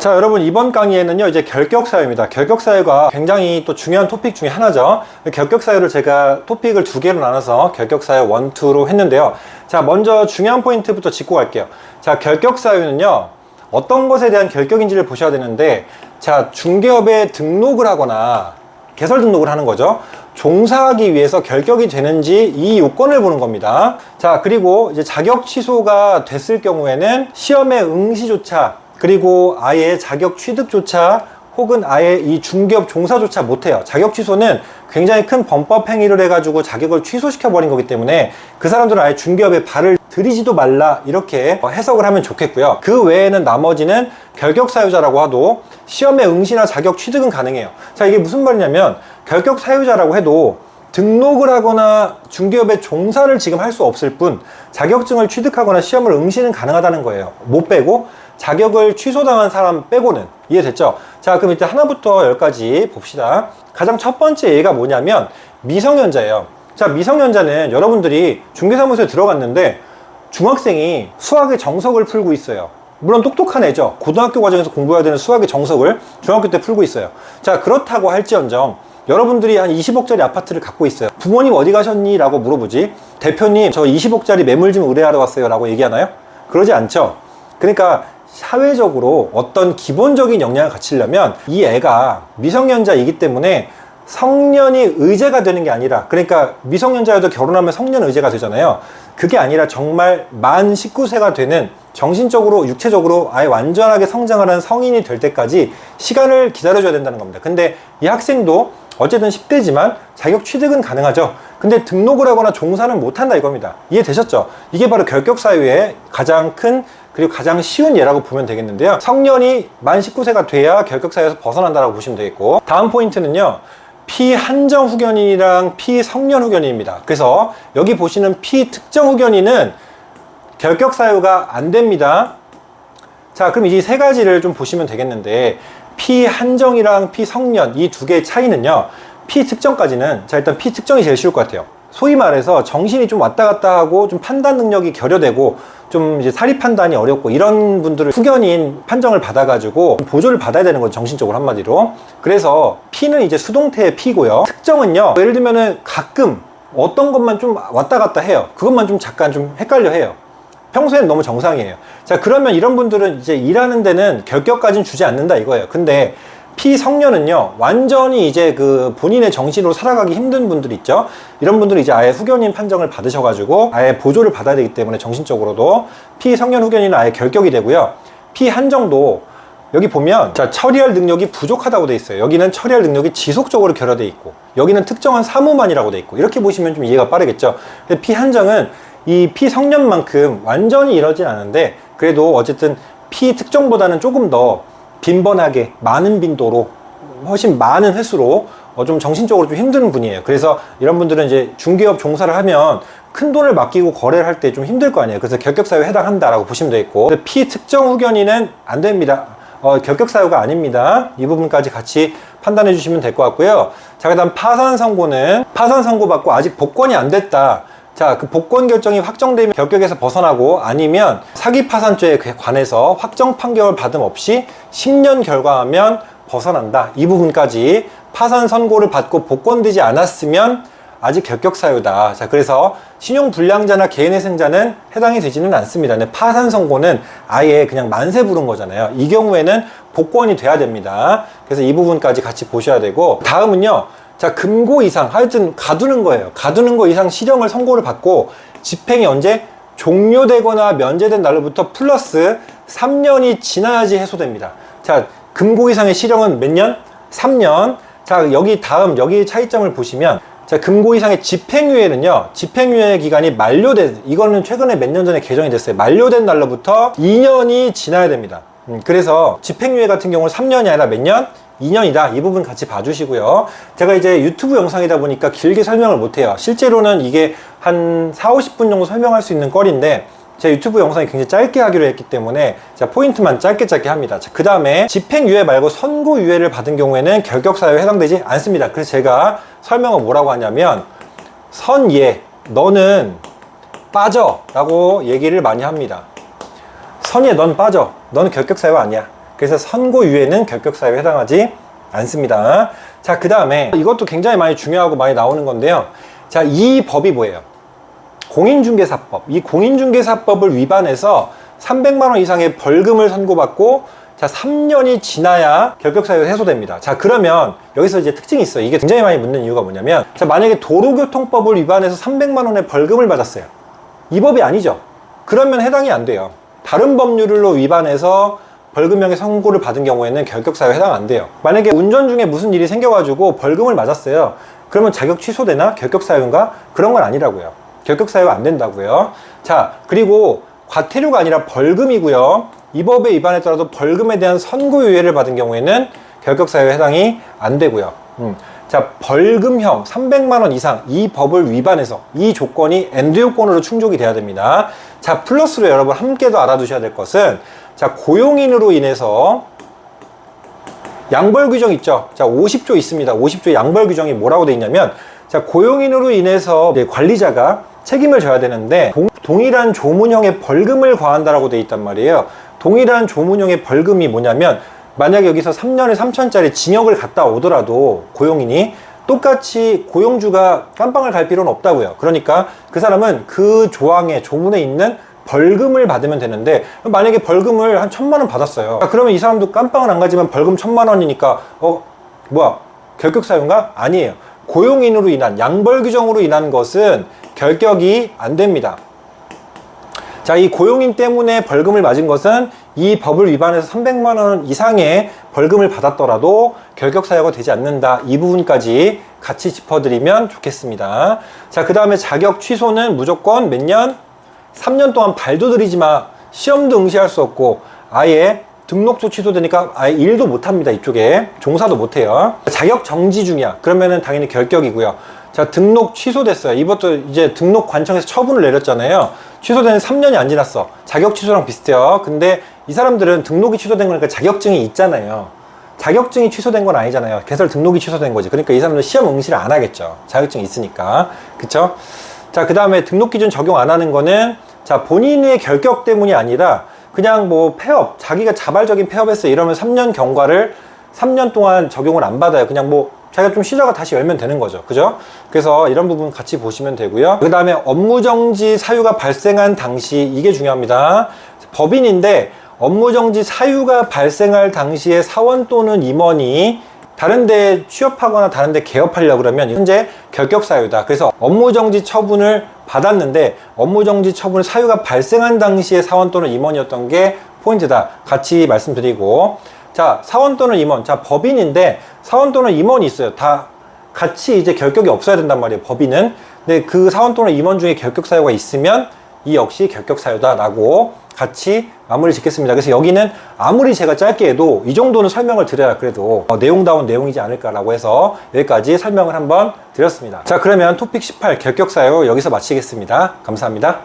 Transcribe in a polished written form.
자, 여러분, 이번 강의에는요 이제 결격사유입니다. 결격사유가 굉장히 또 중요한 토픽 중에 하나죠. 결격사유를 제가 토픽을 두 개로 나눠서 결격사유 1, 2로 했는데요. 자, 먼저 중요한 포인트부터 짚고 갈게요. 자, 결격사유는요 어떤 것에 대한 결격인지를 보셔야 되는데, 자, 중개업에 등록을 하거나 개설 등록을 하는 거죠. 종사하기 위해서 결격이 되는지 이 요건을 보는 겁니다. 자, 그리고 이제 자격 취소가 됐을 경우에는 시험의 응시조차, 그리고 아예 자격 취득조차, 혹은 아예 이 중개업 종사조차 못해요. 자격 취소는 굉장히 큰 범법 행위를 해가지고 자격을 취소시켜 버린 거기 때문에 그 사람들은 아예 중개업에 발을 들이지도 말라, 이렇게 해석을 하면 좋겠고요. 그 외에는 나머지는 결격사유자라고 하도 시험의 응시나 자격 취득은 가능해요. 자, 이게 무슨 말이냐면, 결격사유자라고 해도 등록을 하거나 중개업에 종사를 지금 할 수 없을 뿐 자격증을 취득하거나 시험을 응시는 가능하다는 거예요. 못 빼고 자격을 취소당한 사람 빼고는. 이해됐죠? 자, 그럼 이제 하나부터 열까지 봅시다. 가장 첫 번째 예가 뭐냐면 미성년자예요. 자, 미성년자는 여러분들이 중개사무소에 들어갔는데 중학생이 수학의 정석을 풀고 있어요. 물론 똑똑한 애죠. 고등학교 과정에서 공부해야 되는 수학의 정석을 중학교 때 풀고 있어요. 자, 그렇다고 할지언정 여러분들이 한 20억짜리 아파트를 갖고 있어요. 부모님 어디 가셨니? 라고 물어보지, 대표님 저 20억짜리 매물 좀 의뢰하러 왔어요 라고 얘기하나요? 그러지 않죠. 그러니까 사회적으로 어떤 기본적인 역량을 갖추려면 이 애가 미성년자이기 때문에 성년이 의제가 되는 게 아니라, 그러니까 미성년자여도 결혼하면 성년 의제가 되잖아요. 그게 아니라 정말 만 19세가 되는, 정신적으로 육체적으로 아예 완전하게 성장을 한 성인이 될 때까지 시간을 기다려줘야 된다는 겁니다. 근데 이 학생도 어쨌든 10대지만 자격 취득은 가능하죠. 근데 등록을 하거나 종사는 못한다 이겁니다. 이해되셨죠? 이게 바로 결격사유의 가장 큰, 그리고 가장 쉬운 예라고 보면 되겠는데요. 성년이 만 19세가 돼야 결격사유에서 벗어난다라고 보시면 되겠고, 다음 포인트는요, 피한정 후견인이랑 피성년 후견인입니다. 그래서 여기 보시는 피특정 후견인은 결격사유가 안 됩니다. 자, 그럼 이 세 가지를 좀 보시면 되겠는데, 피한정이랑 피성년 이 두 개의 차이는요, 피특정까지는, 자, 일단 피특정이 제일 쉬울 것 같아요. 소위 말해서 정신이 좀 왔다 갔다 하고 좀 판단 능력이 결여되고 좀 이제 사리 판단이 어렵고 이런 분들을 후견인 판정을 받아가지고 보조를 받아야 되는 거죠, 정신적으로 한마디로. 그래서 피는 이제 수동태의 피고요. 특정은요, 예를 들면은 가끔 어떤 것만 좀 왔다 갔다 해요. 그것만 좀 잠깐 좀 헷갈려 해요. 평소에는 너무 정상이에요. 자, 그러면 이런 분들은 이제 일하는 데는 결격까지는 주지 않는다 이거예요. 근데 피성년은요, 완전히 이제 그 본인의 정신으로 살아가기 힘든 분들 있죠. 이런 분들은 이제 아예 후견인 판정을 받으셔가지고 아예 보조를 받아야 되기 때문에 정신적으로도 피성년 후견인은 아예 결격이 되고요. 피한정도 여기 보면, 자, 처리할 능력이 부족하다고 돼 있어요. 여기는 처리할 능력이 지속적으로 결여돼 있고, 여기는 특정한 사무만이라고 돼 있고, 이렇게 보시면 좀 이해가 빠르겠죠. 피한정은 이 피성년만큼 완전히 이러진 않은데, 그래도 어쨌든 피특정보다는 조금 더 빈번하게 많은 빈도로 훨씬 많은 횟수로 좀 정신적으로 좀 힘든 분이에요. 그래서 이런 분들은 이제 중개업 종사를 하면 큰 돈을 맡기고 거래를 할 때 좀 힘들 거 아니에요. 그래서 결격사유에 해당한다라고 보시면 되겠고, 피특정 후견인은 안 됩니다. 결격사유가 아닙니다. 이 부분까지 같이 판단해 주시면 될 것 같고요. 자, 그 다음 파산선고는, 파산선고 받고 아직 복권이 안 됐다. 자, 그 복권 결정이 확정되면 결격에서 벗어나고, 아니면 사기 파산죄에 관해서 확정 판결 받음 없이 10년 결과하면 벗어난다. 이 부분까지, 파산 선고를 받고 복권되지 않았으면 아직 결격사유다. 자, 그래서 신용불량자나 개인회생자는 해당이 되지는 않습니다. 근데 파산 선고는 아예 그냥 만세 부른 거잖아요. 이 경우에는 복권이 돼야 됩니다. 그래서 이 부분까지 같이 보셔야 되고, 다음은요, 자, 금고 이상, 하여튼 가두는 거예요. 가두는 거 이상 실형을 선고를 받고 집행이 언제? 종료되거나 면제된 날로부터 플러스 3년이 지나야지 해소됩니다. 자, 금고 이상의 실형은 몇 년? 3년. 자, 여기 다음, 여기 차이점을 보시면, 자, 금고 이상의 집행유예는요, 집행유예 기간이 만료된, 이거는 최근에 몇 년 전에 개정이 됐어요. 만료된 날로부터 2년이 지나야 됩니다. 그래서 집행유예 같은 경우는 3년이 아니라 몇 년? 2년이다. 이 부분 같이 봐주시고요. 제가 이제 유튜브 영상이다 보니까 길게 설명을 못해요. 실제로는 이게 한 40, 50분 정도 설명할 수 있는 거리인데, 제 유튜브 영상이 굉장히 짧게 하기로 했기 때문에 제가 포인트만 짧게 합니다. 그 다음에 집행유예 말고 선고유예를 받은 경우에는 결격사유에 해당되지 않습니다. 그래서 제가 설명을 뭐라고 하냐면, 선예, 너는 빠져 라고 얘기를 많이 합니다. 선예, 넌 빠져. 너는 결격사유 아니야. 그래서 선고유예는 결격사유에 해당하지 않습니다. 자, 그 다음에 이것도 굉장히 많이 중요하고 많이 나오는 건데요. 자, 이 법이 뭐예요? 공인중개사법. 이 공인중개사법을 위반해서 300만 원 이상의 벌금을 선고받고 자, 3년이 지나야 결격사유가 해소됩니다. 자, 그러면 여기서 이제 특징이 있어요. 이게 굉장히 많이 묻는 이유가 뭐냐면, 자, 만약에 도로교통법을 위반해서 300만 원의 벌금을 받았어요. 이 법이 아니죠. 그러면 해당이 안 돼요. 다른 법률로 위반해서 벌금형의 선고를 받은 경우에는 결격사유에 해당 안 돼요. 만약에 운전 중에 무슨 일이 생겨가지고 벌금을 맞았어요. 그러면 자격 취소되나? 결격사유인가? 그런 건 아니라고요. 결격사유가 안 된다고요. 자, 그리고 과태료가 아니라 벌금이고요. 이 법에 위반했더라도 벌금에 대한 선고유예를 받은 경우에는 결격사유에 해당이 안 되고요. 자, 벌금형 300만 원 이상 이 법을 위반해서 이 조건이 엔드 요건으로 충족이 돼야 됩니다. 자, 플러스로 여러분 함께 더 알아두셔야 될 것은, 자, 고용인으로 인해서 양벌 규정 있죠. 자, 50조 있습니다. 50조 양벌 규정이 뭐라고 돼 있냐면, 자, 고용인으로 인해서 관리자가 책임을 져야 되는데 동일한 조문형의 벌금을 과한다라고 돼 있단 말이에요. 동일한 조문형의 벌금이 뭐냐면, 만약에 여기서 3년에 3천짜리 징역을 갔다 오더라도 고용인이 똑같이 고용주가 깜빵을 갈 필요는 없다고요. 그러니까 그 사람은 그 조항에 조문에 있는 벌금을 받으면 되는데, 만약에 벌금을 한 1,000만 원 받았어요. 그러면 이 사람도 깜빵은 안 가지만 벌금 1,000만 원이니까 뭐야, 결격사유인가? 아니에요. 고용인으로 인한 양벌 규정으로 인한 것은 결격이 안 됩니다. 자, 이 고용인 때문에 벌금을 맞은 것은 이 법을 위반해서 300만 원 이상의 벌금을 받았더라도 결격사유가 되지 않는다. 이 부분까지 같이 짚어드리면 좋겠습니다. 자, 그 다음에 자격 취소는 무조건 몇 년? 3년 동안 발도 들이지 마. 시험도 응시할 수 없고 아예 등록도 취소되니까 아예 일도 못합니다. 이쪽에 종사도 못해요. 자격 정지 중이야. 그러면은 당연히 결격이고요. 자, 등록 취소됐어요. 이것도 이제 등록 관청에서 처분을 내렸잖아요. 취소된 3년이 안 지났어. 자격 취소랑 비슷해요. 근데 이 사람들은 등록이 취소된 거니까 자격증이 있잖아요. 자격증이 취소된 건 아니잖아요. 개설 등록이 취소된 거지. 그러니까 이 사람들은 시험 응시를 안 하겠죠. 자격증이 있으니까. 그쵸? 자, 그 다음에 등록 기준 적용 안 하는 거는, 자, 본인의 결격 때문이 아니라 그냥 뭐 폐업, 자기가 자발적인 폐업했어요. 이러면 3년 경과를 3년 동안 적용을 안 받아요. 그냥 뭐 자기가 좀 쉬다가 다시 열면 되는 거죠. 그죠? 그래서 이런 부분 같이 보시면 되고요. 그 다음에 업무정지 사유가 발생한 당시, 이게 중요합니다. 법인인데 업무정지 사유가 발생할 당시에 사원 또는 임원이 다른 데 취업하거나 다른 데 개업하려고 그러면 현재 결격사유다. 그래서 업무정지 처분을 받았는데 업무정지 처분 사유가 발생한 당시에 사원 또는 임원이었던 게 포인트다. 같이 말씀드리고, 자, 사원 또는 임원. 자, 법인인데 사원 또는 임원이 있어요. 다 같이 이제 결격이 없어야 된단 말이에요. 법인은. 근데 그 사원 또는 임원 중에 결격 사유가 있으면 이 역시 결격 사유다라고 같이 마무리 짓겠습니다. 그래서 여기는 아무리 제가 짧게 해도 이 정도는 설명을 드려야 그래도 내용다운 내용이지 않을까라고 해서 여기까지 설명을 한번 드렸습니다. 자, 그러면 토픽 18 결격 사유 여기서 마치겠습니다. 감사합니다.